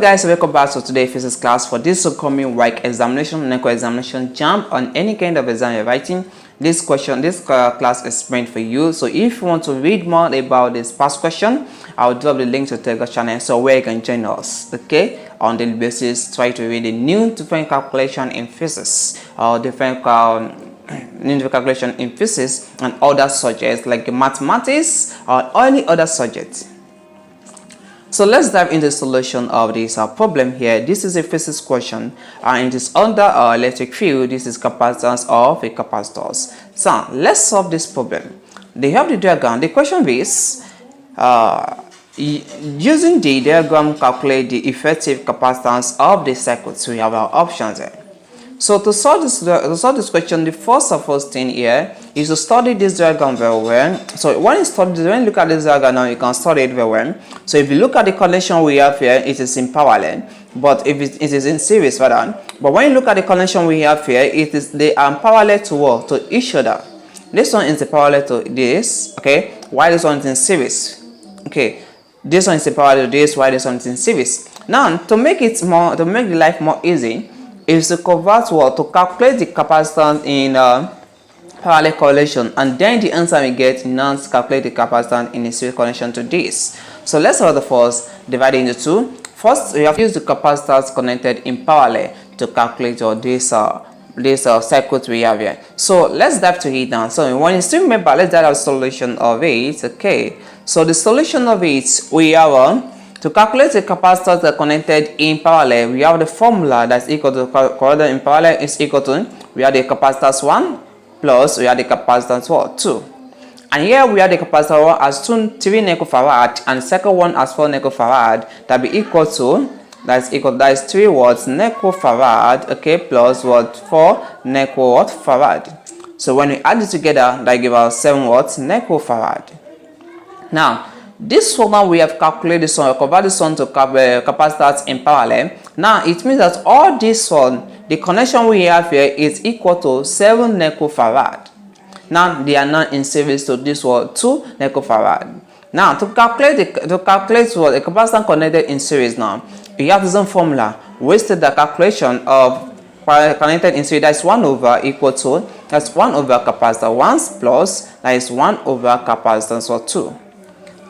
Guys, welcome back to today's physics class. For this upcoming WAEC examination, NECO examination, jump on any kind of exam you're writing, this class is meant for you. So if you want to read more about this past question, I'll drop the link to the Telegram channel so where you can join us, okay, on daily basis. Try to read a new different calculation in physics or different new calculation in physics and other subjects like mathematics or any other subject. So let's dive into the solution of this problem here. This is a physics question and it is under our electric field. This is capacitance of a capacitors. So let's solve this problem. They have the diagram. The question is using the diagram, calculate the effective capacitance of the circuit. So we have our options here. So to solve this question, the first thing here is to study this diagram very well. So when you look at this diagram now, you can study it very well. So if you look at the connection we have here, it is in parallel, but if it is in series rather. But when you look at the connection we have here, they are parallel to each other. This one is parallel to this, okay, while this one is in series. Okay, this one is parallel to this, while this one is in series. Now to make the life more easy, is to to calculate the capacitance in parallel correlation, and then the answer we get now to calculate the capacitance in a series connection to this. So let's start the first, divide it into two. First, we have to use the capacitors connected in parallel to calculate this circuit we have here. So let's dive to it now. So when you still remember, let's dive the solution of it. Okay, so the solution of it, we have to calculate the capacitors that are connected in parallel, we have the formula that's equal to correlate in parallel is equal to, we have the capacitors 1 plus we have the capacitance 2. And here we have the capacitor 1 as 3 necofarad and the second one as 4 necofarad, that be equal to, that is 3 watts necofarad, okay, plus what 4 necofarad. So when we add it together, that gives us 7 watts necofarad. Now this one we have calculated this one, convert this one to capacitors in parallel. Now it means that all this one, the connection we have here is equal to 7 necofarad. Now they are not in series to this one 2 necofarad. Now to calculate what a capacitor connected in series, now we have the same formula. We state the calculation of connected in series, that's 1 over equal to, that's 1 over capacitor 1 plus, that is 1 over capacitance 2.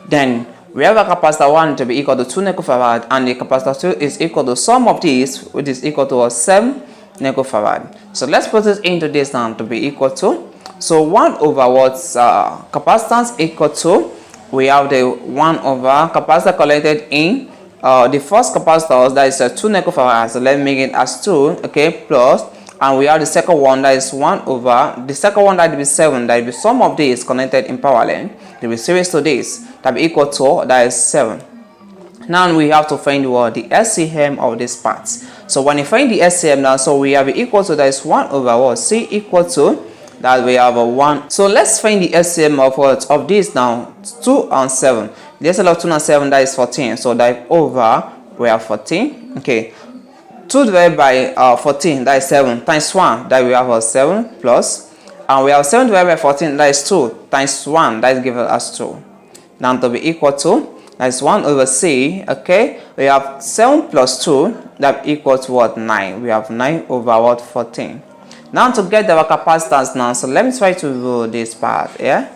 Then we have a capacitor 1 to be equal to 2 necofarad and the capacitor 2 is equal to sum of these, which is equal to 7 necofarad. So let's put it into this now to be equal to, so 1 over what's capacitance equal to, we have the 1 over capacitor collected in the first capacitor, that is 2 necofarad, so let's make it as 2, okay, plus, and we have the second one, that is 1 over, the second one that will be 7, that will be sum of these connected in parallel, they will be series to this, that will be equal to, that is 7. Now we have to find the LCM of this part. So when you find the LCM now, so we have equal to, that is 1 over what, C equal to, that we have a 1. So let's find the LCM of what, of this now, 2 and 7. The LCM of 2 and 7, that is 14, so that over, we have 14, okay. 2 divided by 14, that is 7, times 1, that we have a 7 plus, and we have 7 divided by 14, that is 2, times 1, that is given us 2. Now to be equal to, that is 1 over C, okay, we have 7 plus 2, that equals to what, 9, we have 9 over what, 14. Now to get our capacitance now, so let me try to do this part, yeah,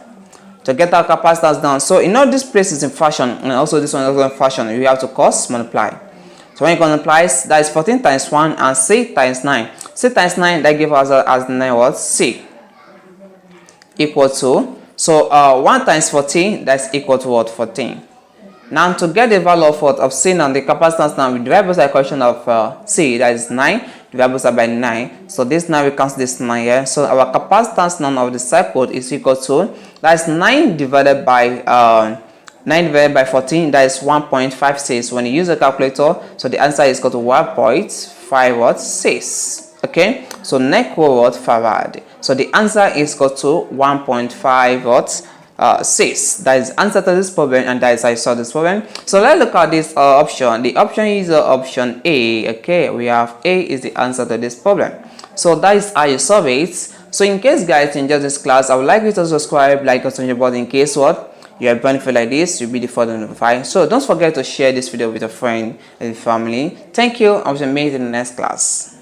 to get our capacitance down. So this place is in fraction, and also this one is also in fraction, we have to cross multiply. So when you multiply, that is 14 times 1 and 6 times 9. 6 times 9, that gives us as 9 what? 6. Equal to, so 1 times 14, that's equal to what? 14. Now to get the value of what? Of C and the capacitance now, we divide both the equation of C, that is 9, divide both by 9. So this now we cancel this 9 here. So our capacitance now of the circuit is equal to, that's 9 divided by 9 divided by 14, that is 1.56. When you use a calculator, so the answer is equal to 1.56. Okay, so necofarad. So the answer is equal to 1.56. That is answer to this problem, and that is how I solve this problem. So let's look at this option. The option is option A. Okay, we have A is the answer to this problem. So that is how you solve it. So in case guys you enjoy this class, I would like you to subscribe, like, and turn your button in case what you have benefit like this, you'll be the first to notify. So don't forget to share this video with a friend and family. Thank you. I will meet in the next class.